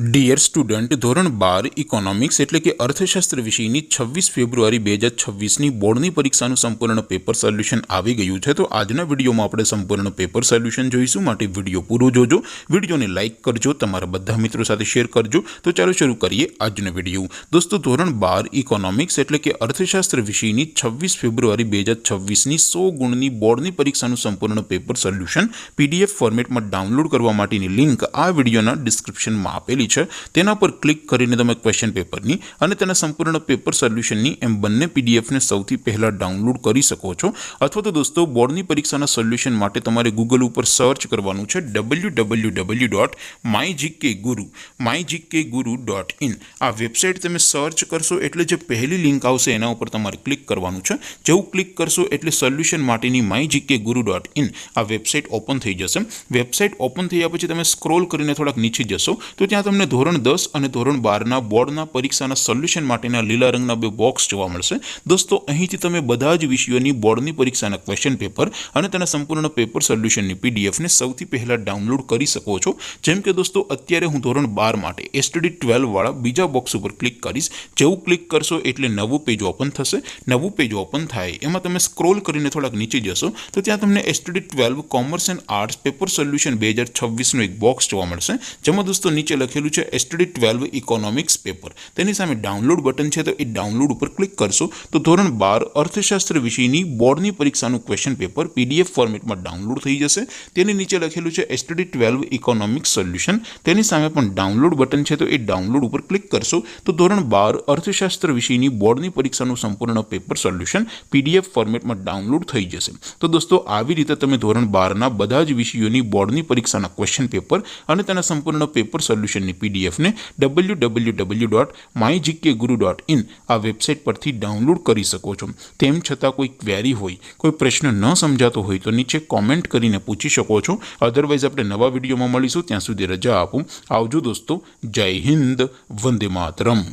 Dear student, ધોરણ 12 economics એટલે કે અર્થશાસ્ત્ર વિષયની 26 ફેબ્રુઆરી 2026ની બોર્ડની પરીક્ષાનું સંપૂર્ણ પેપર સોલ્યુશન આવી ગયું છે। તો આજના વિડીયોમાં આપણે સંપૂર્ણ પેપર સોલ્યુશન જોઈશું, માટે વિડીયો પૂરો જોજો, વિડીયોને લાઇક કરજો, તમારા બધા મિત્રો સાથે શેર કરજો। તો ચાલો શરૂ કરીએ આજનો વિડીયો। દોસ્તો, ધોરણ 12 ઇકોનોમિક્સ એટલે કે અર્થશાસ્ત્ર વિષયની 26 ફેબ્રુઆરી 2026ની 100 ગુણની બોર્ડની પરીક્ષાનું સંપૂર્ણ પેપર સોલ્યુશન PDF ફોર્મેટમાં ડાઉનલોડ કરવા માટેની લિંક આ વિડીયોના ડિસ્ક્રિપ્શનમાં આપેલી છે। તેના પર ક્લિક કરીને તમે ક્વેશ્ચન પેપરની અને તેના સંપૂર્ણ પેપર સોલ્યુશનની એમ બંને પીડીએફને સૌથી પહેલા ડાઉનલોડ કરી શકો છો। અથવા તો દોસ્તો, બોર્ડની પરીક્ષાના સોલ્યુશન માટે તમારે ગૂગલ ઉપર સર્ચ કરવાનું છે www.mygkguru.in। આ વેબસાઇટ તમે સર્ચ કરશો એટલે જે પહેલી લિંક આવશે એના ઉપર તમારે ક્લિક કરવાનું છે। જેવું ક્લિક કરશો એટલે સોલ્યુશન માટેની mygkguru.in આ વેબસાઇટ ઓપન થઈ જશે। વેબસાઇટ ઓપન થયા પછી તમે સ્ક્રોલ કરીને થોડાક નીચે જશો તો ત્યાં તમને ધોરણ 10 અને ધોરણ 12ના બોર્ડના પરીક્ષાના સોલ્યુશન માટેના લીલા રંગના બે બોક્સ જોવા મળશે। દોસ્તો, અહીંથી તમે બધા જ વિષયોની બોર્ડની પરીક્ષાના ક્વેશ્ચન પેપર અને તેના સંપૂર્ણ પેપર સોલ્યુશનની પીડીએફને સૌથી પહેલા ડાઉનલોડ કરી શકો છો। જેમ કે દોસ્તો, અત્યારે હું ધોરણ 12 માટે STD 12 વાળા બીજા બોક્સ ઉપર ક્લિક કરીશ। જેવું ક્લિક કરશો એટલે નવું પેજ ઓપન થશે। નવું પેજ ઓપન થાય એમાં તમે સ્ક્રોલ કરીને થોડાક નીચે જશો તો ત્યાં તમને STD 12 commerce and arts paper solution 2026નું એક બોક્સ જોવા મળશે, જેમાં દોસ્તો નીચે લખેલું છે STD 12 ઇકોનોમિક્સ પેપર। તેની સામે ડાઉનલોડ બટન છે, તો એ ડાઉનલોડ ઉપર ક્લિક કરશો તો ધોરણ 12 અર્થશાસ્ત્ર વિષયની બોર્ડની પરીક્ષાનું ક્વેશ્ચન પેપર PDF ફોર્મેટમાં ડાઉનલોડ થઈ જશે। તેની નીચે લખેલું છે STD 12 ઇકોનોમિક્સ સોલ્યુશન। તેની સામે પણ ડાઉનલોડ બટન છે, તો એ ડાઉનલોડ ઉપર ક્લિક કરશો તો ધોરણ 12 અર્થશાસ્ત્ર વિષયની બોર્ડની પરીક્ષાનું સંપૂર્ણ પેપર સોલ્યુશન PDF ફોર્મેટમાં ડાઉનલોડ થઈ જશે। તો દોસ્તો, આવી રીતે તમે ધોરણ 12ના બધા જ વિષયોની બોર્ડની પરીક્ષાના ક્વેશ્ચન પેપર અને તેના સંપૂર્ણ પેપર સોલ્યુશનની પીડીએફને www.mygkguru.in આ વેબસાઇટ પરથી ડાઉનલોડ કરી શકો છો। તેમ છતાં કોઈ ક્વેરી હોય, કોઈ પ્રશ્ન ન સમજાતો હોય તો નીચે કોમેન્ટ કરીને પૂછી શકો છો। અધરવાઇઝ આપણે નવા વિડીયોમાં મળીશું, ત્યાં સુધી રજા આપું। આવજો દોસ્તો, જય હિન્દ, વંદે માતરમ।